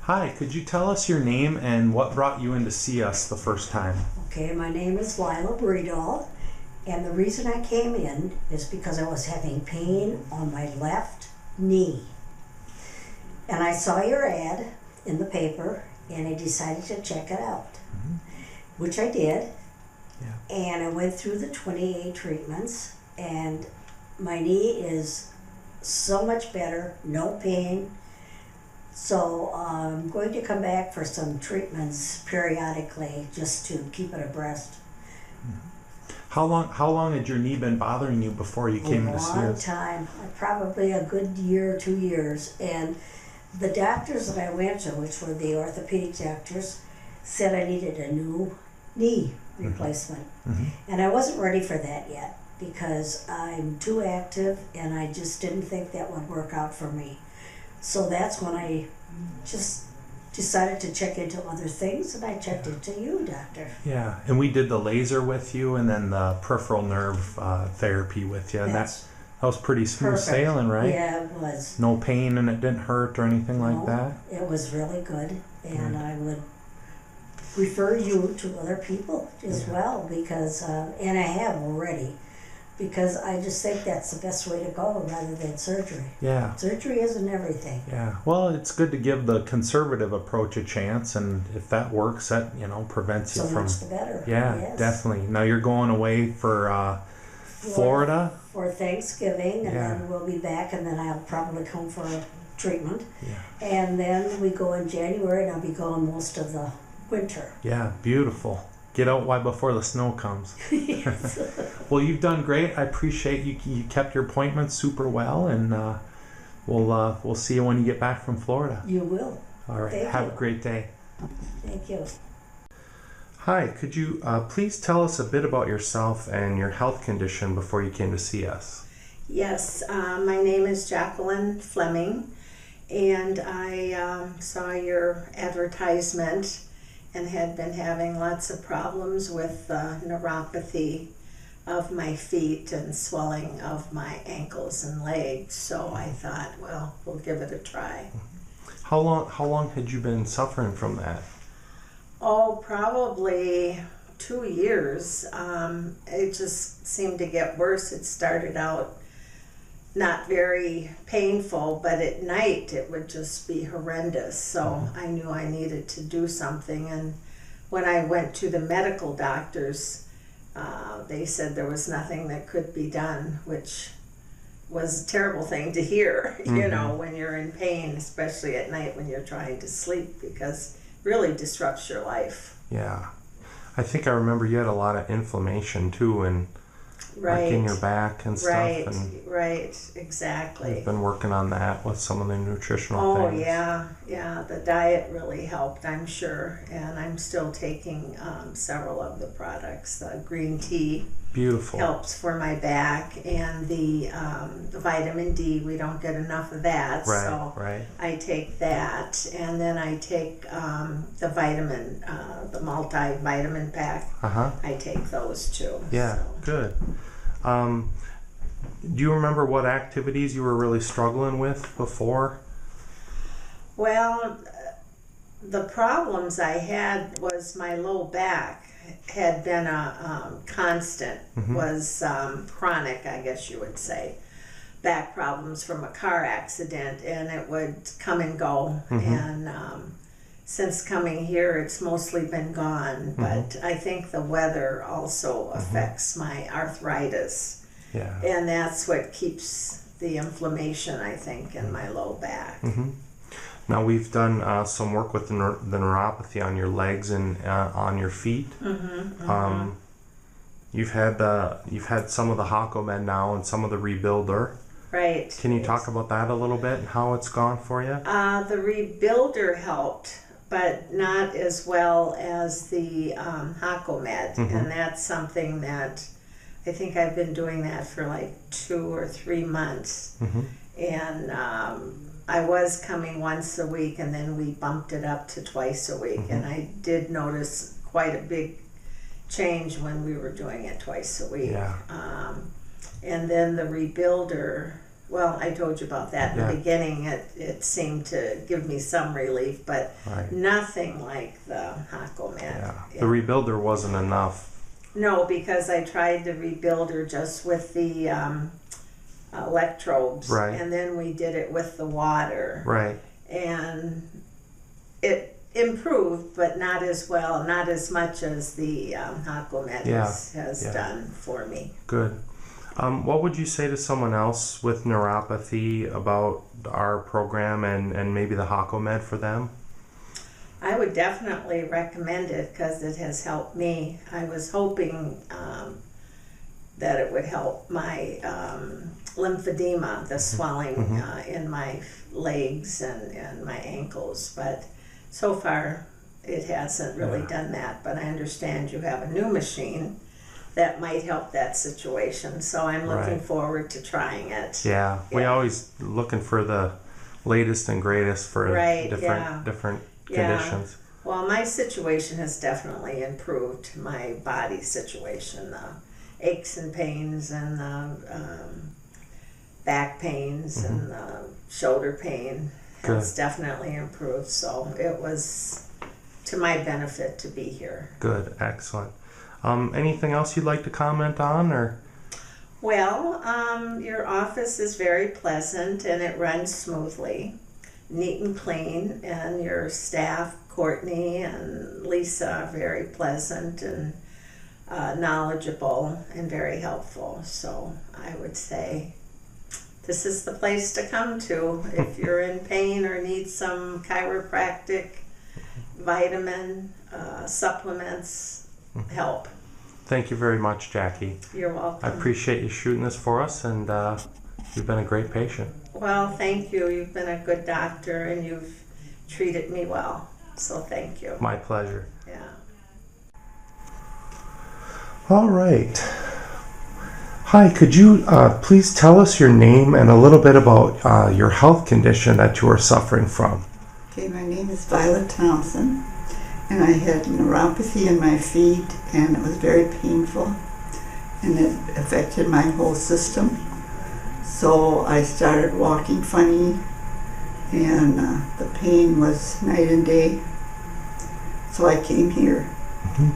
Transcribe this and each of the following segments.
Hi, could you tell us your name and what brought you in to see us the first time? Okay, my name is Lila Flurry, and the reason I came in is because I was having pain on my left knee. And I saw your ad in the paper, and I decided to check it out, which I did. Yeah. And I went through the 28 treatments, and my knee is so much better, no pain. So I'm going to come back for some treatments periodically just to keep it abreast. How long had your knee been bothering you before you came to see us? A long time, probably a good year, 2 years. And the doctors that I went to, which were the orthopedic doctors, said I needed a new knee replacement. And I wasn't ready for that yet because I'm too active and I just didn't think that would work out for me. So that's when I just decided to check into other things, and I checked into you, doctor. Yeah, and we did the laser with you and then the peripheral nerve therapy with you, and that was pretty smooth sailing, right? Yeah, it was. No pain and it didn't hurt or anything like that? It was really good, and I would refer you to other people as well, because, and I have already, because I just think that's the best way to go rather than surgery. Yeah. Surgery isn't everything. Yeah. Well, it's good to give the conservative approach a chance, and if that works, that prevents you so from. So much the better. Yeah, yes. Definitely. Now you're going away for Florida for Thanksgiving, and then we'll be back, and then I'll probably come for a treatment. Yeah. And then we go in January, and I'll be gone most of the winter. Yeah, beautiful. Get out before the snow comes. Well, you've done great. I appreciate you kept your appointment super well, and we'll see you when you get back from Florida. You will. All right. Have a great day. Thank you. Hi, could you please tell us a bit about yourself and your health condition before you came to see us? Yes, my name is Jacqueline Fleming, and I saw your advertisement and had been having lots of problems with neuropathy of my feet and swelling of my ankles and legs. So I thought, well, we'll give it a try. How long had you been suffering from that? Oh, probably 2 years. It just seemed to get worse. It started out not very painful, but at night it would just be horrendous. So I knew I needed to do something. And when I went to the medical doctors, they said there was nothing that could be done, which was a terrible thing to hear, when you're in pain, especially at night when you're trying to sleep, because it really disrupts your life. Yeah. I think I remember you had a lot of inflammation too, and like in your back and stuff. Right, exactly. I've been working on that with some of the nutritional things. Oh, yeah. The diet really helped, I'm sure. And I'm still taking several of the products. The green tea helps for my back, and the vitamin D, we don't get enough of that. Right. I take that, and then I take the vitamin, the multivitamin pack. I take those too. Yeah, good. Do you remember what activities you were really struggling with before? Well, the problems I had was my low back had been a constant, was chronic, I guess you would say. Back problems from a car accident, and it would come and go. And since coming here, it's mostly been gone. But I think the weather also affects my arthritis. Yeah. And that's what keeps the inflammation, I think, in my low back. Now we've done some work with the neuropathy on your legs and on your feet. You've had some of the Hacomed now and some of the Rebuilder. Right. Can you talk about that a little bit and how it's gone for you? The Rebuilder helped, but not as well as the Hacomed, and that's something that I think I've been doing that for like 2 or 3 months, and I was coming once a week, and then we bumped it up to twice a week, and I did notice quite a big change when we were doing it twice a week. Yeah. And then the Rebuilder Well, I told you about that in Yeah. the beginning. It seemed to give me some relief, but Right. nothing like the Hacomet. Yeah. The rebuilder wasn't enough. No, because I tried the rebuilder just with the electrodes, Right. and then we did it with the water, Right. and it improved, but not as well, not as much as the Hacomet Yeah. has Yeah. done for me. Good. What would you say to someone else with neuropathy about our program and maybe the Hacomet for them? I would definitely recommend it because it has helped me. I was hoping that it would help my lymphedema, the swelling in my legs and my ankles, but so far it hasn't really done that. But I understand you have a new machine that might help that situation, so I'm looking forward to trying it. Yeah, we always looking for the latest and greatest for different conditions. Well, my situation has definitely improved, my body situation. The aches and pains and the back pains and the shoulder pain has definitely improved. So it was to my benefit to be here. Good, excellent. Anything else you'd like to comment on, or? Well, your office is very pleasant and it runs smoothly, neat and clean, and your staff, Courtney and Lisa, are very pleasant and knowledgeable and very helpful. So I would say this is the place to come to if you're in pain or need some chiropractic, vitamin, supplements, help. Thank you very much, Jackie. You're welcome. I appreciate you shooting this for us, and you've been a great patient. Well, thank you. You've been a good doctor and you've treated me well. So thank you. My pleasure. Yeah. All right. Hi, could you please tell us your name and a little bit about your health condition that you are suffering from? Okay, my name is Violet Thompson, and I had neuropathy in my feet, and it was very painful, and it affected my whole system. So I started walking funny, and the pain was night and day. So I came here. Mm-hmm.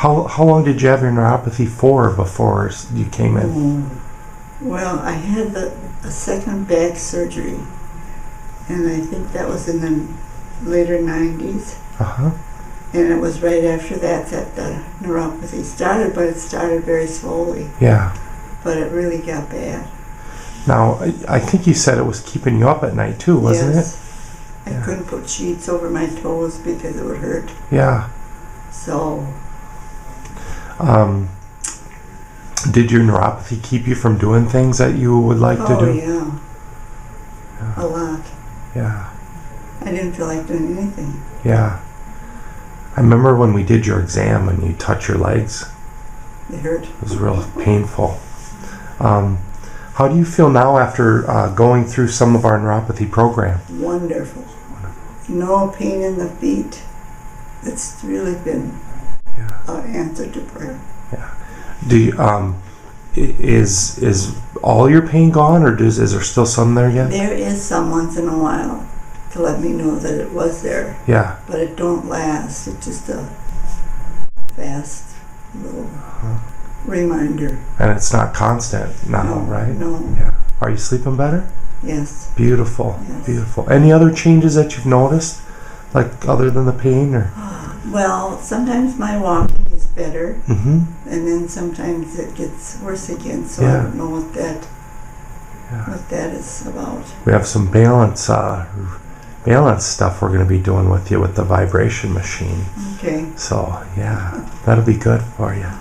How long did you have your neuropathy for before you came in? Well, I had a second back surgery, and I think that was in the later 90s. Uh-huh. And it was right after that the neuropathy started, but it started very slowly. Yeah. But it really got bad. Now, I think you said it was keeping you up at night too, wasn't it? I couldn't put sheets over my toes because it would hurt. Yeah. So. Did your neuropathy keep you from doing things that you would like to do? Yeah. A lot. Yeah. I didn't feel like doing anything. Yeah. I remember when we did your exam and you touched your legs. It hurt. It was real painful. How do you feel now after going through some of our neuropathy program? Wonderful. No pain in the feet. It's really been an answer to prayer. Yeah. Do you, is all your pain gone, or is there still some there yet? There is some once in a while to let me know that it was there. Yeah. But it don't last. It's just a fast little reminder. And it's not constant now, No, right? No. Yeah. Are you sleeping better? Yes. Beautiful. Yes. Beautiful. Any other changes that you've noticed, like other than the pain, or? Well, sometimes my walking is better, Mm-hmm. and then sometimes it gets worse again. So I don't know what that is about. We have some balance stuff we're going to be doing with you with the vibration machine. Okay. So yeah, that'll be good for you.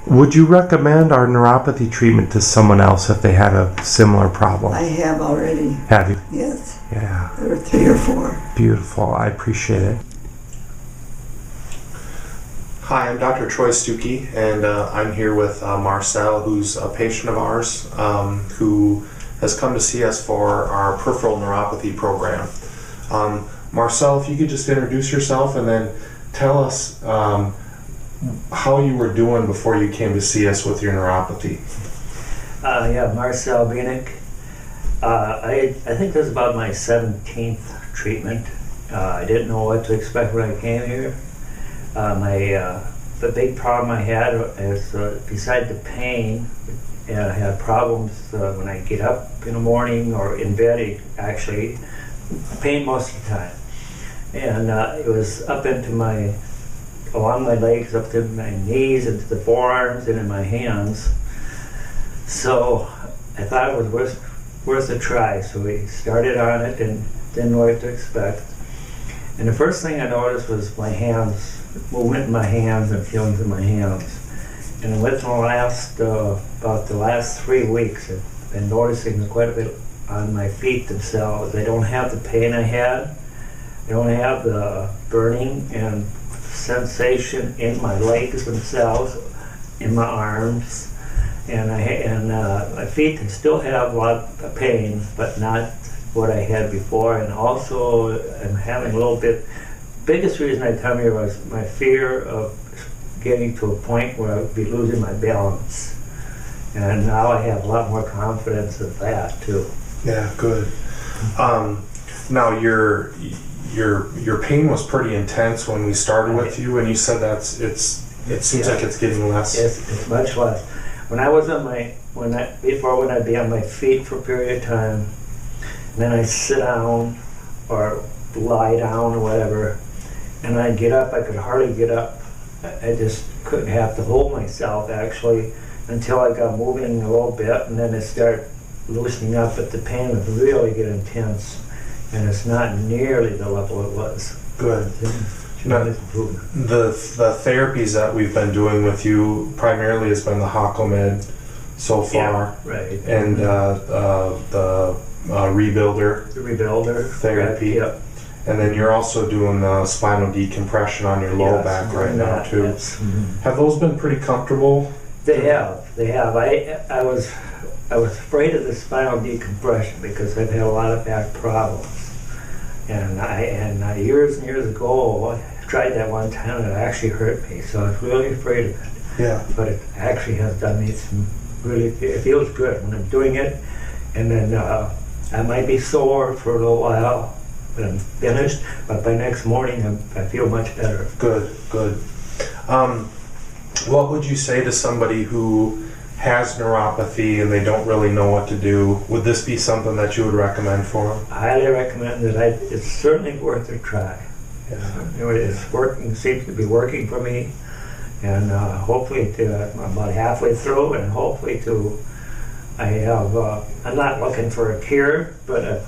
Would you recommend our neuropathy treatment to someone else if they had a similar problem? I have already. Have you? Yes. Yeah. There were 3 or 4. Beautiful. I appreciate it. Hi, I'm Dr. Troy Stuckey, and I'm here with Marcel, who's a patient of ours who has come to see us for our peripheral neuropathy program. Marcel, if you could just introduce yourself and then tell us how you were doing before you came to see us with your neuropathy. Yeah, Marcel Banach. I think this is about my 17th treatment. I didn't know what to expect when I came here. The big problem I had is, beside the pain, and I had problems when I get up in the morning or in bed, actually, pain most of the time. And it was up into along my legs, up to my knees, into the forearms, and in my hands. So I thought it was worth a try. So we started on it and didn't know what to expect. And the first thing I noticed was my hands, movement in my hands and feelings in my hands. And within about the last 3 weeks, I've been noticing quite a bit on my feet themselves. I don't have the pain I had. I don't have the burning and sensation in my legs themselves, in my arms, and my feet can still have a lot of pain, but not what I had before. And also, I'm having a little bit. Biggest reason I come here was my fear of getting to a point where I would be losing my balance, and now I have a lot more confidence of that too. Yeah, good. Now your pain was pretty intense when we started with you, and you said it seems like it's getting less. It's much less. When I was on when I'd be on my feet for a period of time, and then I'd sit down or lie down or whatever, and I'd get up, I could hardly get up. I just couldn't have to hold myself actually until I got moving a little bit, and then it started loosening up, but the pain would really get intense, and it's not nearly the level it was. Good. Now, the therapies that we've been doing with you primarily has been the Hockomed so far, yeah, right, and the Rebuilder. The Rebuilder therapy. Yep. And then you're also doing the spinal decompression on your low back right now too. Yes. Mm-hmm. Have those been pretty comfortable? They have. I was afraid of the spinal decompression because I've had a lot of back problems, and years and years ago I tried that one time and it actually hurt me, so I was really afraid of it. Yeah. But it actually has done me some really. It feels good when I'm doing it, and then I might be sore for a little while when I'm finished, but by next morning I feel much better. Good. What would you say to somebody who has neuropathy and they don't really know what to do? Would this be something that you would recommend for them? I highly recommend it. It's certainly worth a try. Yeah. It's working. Seems to be working for me, and hopefully I'm about halfway through, and hopefully I'm not looking for a cure, but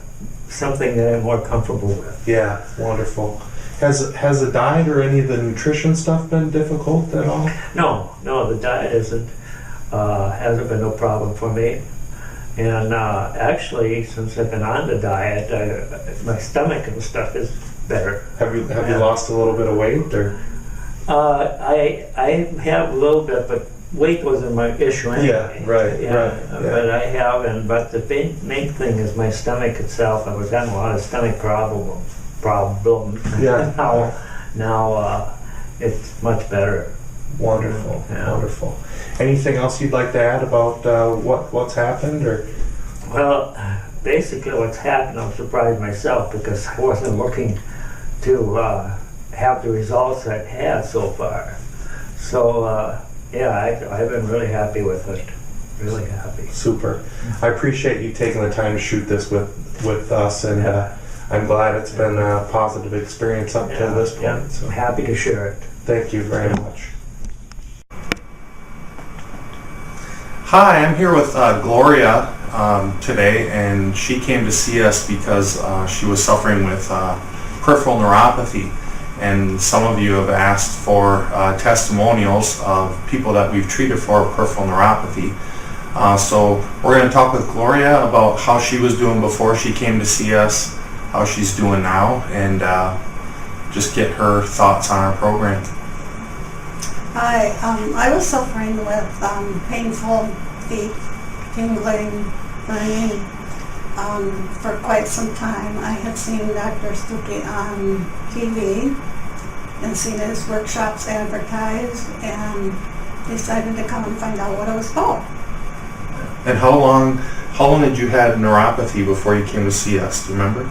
something that I'm more comfortable with. Yeah, wonderful. Has the diet or any of the nutrition stuff been difficult at all? No, the diet hasn't been no problem for me. And actually, since I've been on the diet, my stomach and stuff is better. Have you lost a little bit of weight, or? I have a little bit, but weight wasn't my issue anyway. Yeah, right. But I have, but the main thing is my stomach itself. I was having a lot of stomach problems. Yeah. Now it's much better. Wonderful, yeah. Wonderful. Anything else you'd like to add about what's happened, or? Well, basically what's happened, I'm surprised myself because I wasn't looking to have the results I've had so far. So I've been really happy with it. Really happy. Super. I appreciate you taking the time to shoot this with us, and I'm glad it's been a positive experience up to this point. Yeah. So. I'm happy to share it. Thank you very much. Hi, I'm here with Gloria today, and she came to see us because she was suffering with peripheral neuropathy. And some of you have asked for testimonials of people that we've treated for peripheral neuropathy. So we're going to talk with Gloria about how she was doing before she came to see us, how she's doing now, and just get her thoughts on our program. Hi, I was suffering with painful feet, tingling, burning for quite some time. I had seen Dr. Stuckey on TV and seen his workshops advertised and decided to come and find out what it was about. And how long did you had neuropathy before you came to see us? Do you remember?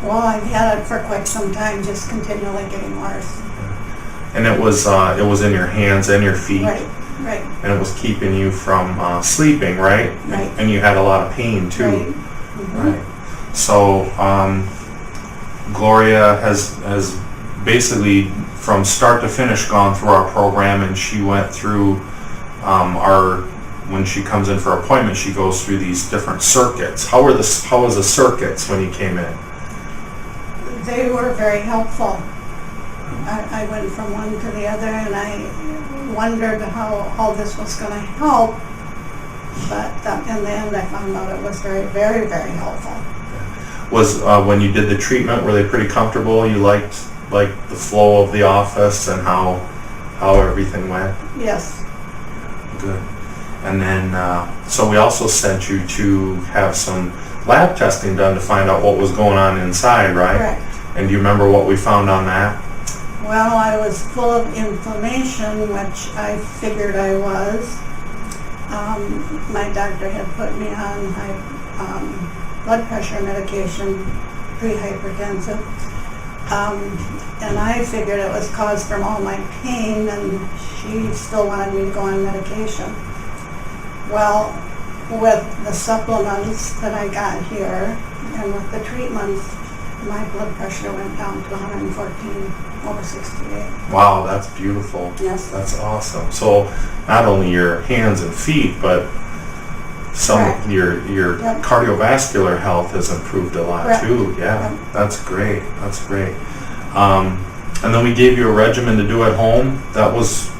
Well, I've had it for quite some time, just continually getting worse. And it was in your hands and your feet. Right. And it was keeping you from sleeping, right? Right. And you had a lot of pain too. Right. Mm-hmm. Right. So Gloria has basically from start to finish gone through our program, and she went through when she comes in for appointment, she goes through these different circuits. How was the circuits when you came in? They were very helpful. I went from one to the other, and I wondered how all this was going to help. But in the end, I found out it was very, very, very helpful. Was when you did the treatment, were they pretty comfortable? You liked the flow of the office and how everything went? Yes. Good. And then, so we also sent you to have some lab testing done to find out what was going on inside, right? Correct. And do you remember what we found on that? Well, I was full of inflammation, which I figured I was. My doctor had put me on high blood pressure medication, pre-hypertensive. And I figured it was caused from all my pain, and she still wanted me to go on medication. Well, with the supplements that I got here and with the treatments, my blood pressure went down to 114/68. Wow, that's beautiful. Yes. That's awesome. So not only your hands and feet, but Correct. your Yep. cardiovascular health has improved a lot Correct. too. Yeah, Yep. that's great. That's great. And then we gave you a regimen to do at home. That was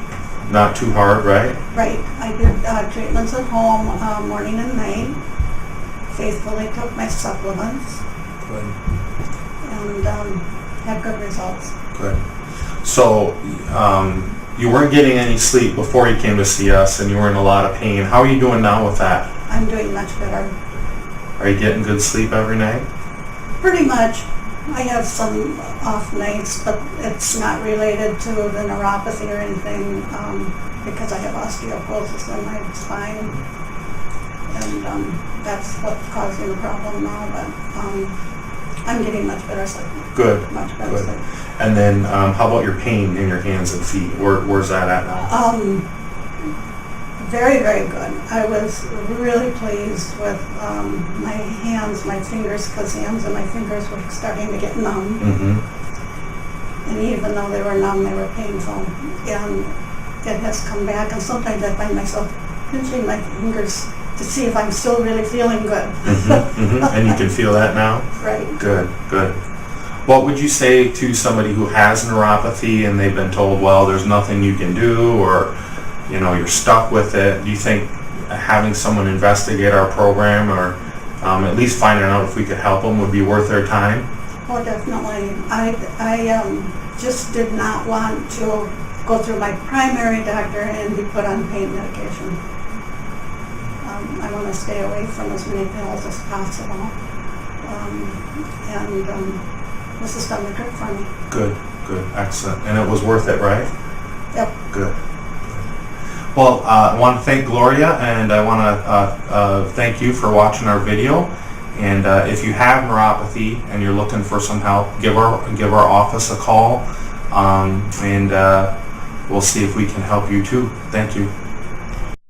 not too hard, right? Right. I did treatments at home morning and night. Faithfully took my supplements Good. and had good results. Good. So you weren't getting any sleep before you came to see us, and you were in a lot of pain. How are you doing now with that? I'm doing much better. Are you getting good sleep every night? Pretty much. I have some off nights, but it's not related to the neuropathy or anything because I have osteoporosis in my spine, and that's what's causing the problem now. But I'm getting much better sleep. Good. Much better Good. sleep. And then how about your pain in your hands and feet? Where's that at now? Very, very good. I was really pleased with my hands, my fingers, because the ends of my fingers were starting to get numb. Mm-hmm. And even though they were numb, they were painful. And it has come back, and sometimes I find myself pinching my fingers to see if I'm still really feeling good. Mm-hmm. Mm-hmm. And you can feel that now? Right. Good, good. What would you say to somebody who has neuropathy and they've been told, well, there's nothing you can do, or you're stuck with it? Do you think having someone investigate our program, or at least finding out if we could help them, would be worth their time? Oh, definitely. I just did not want to go through my primary doctor and be put on pain medication. I want to stay away from as many pills as possible. And this has done the trick for me. Good, good, excellent. And it was worth it, right? Yep. Good. Well, I want to thank Gloria, and I want to thank you for watching our video. And if you have neuropathy and you're looking for some help, give our office a call, and we'll see if we can help you too. Thank you.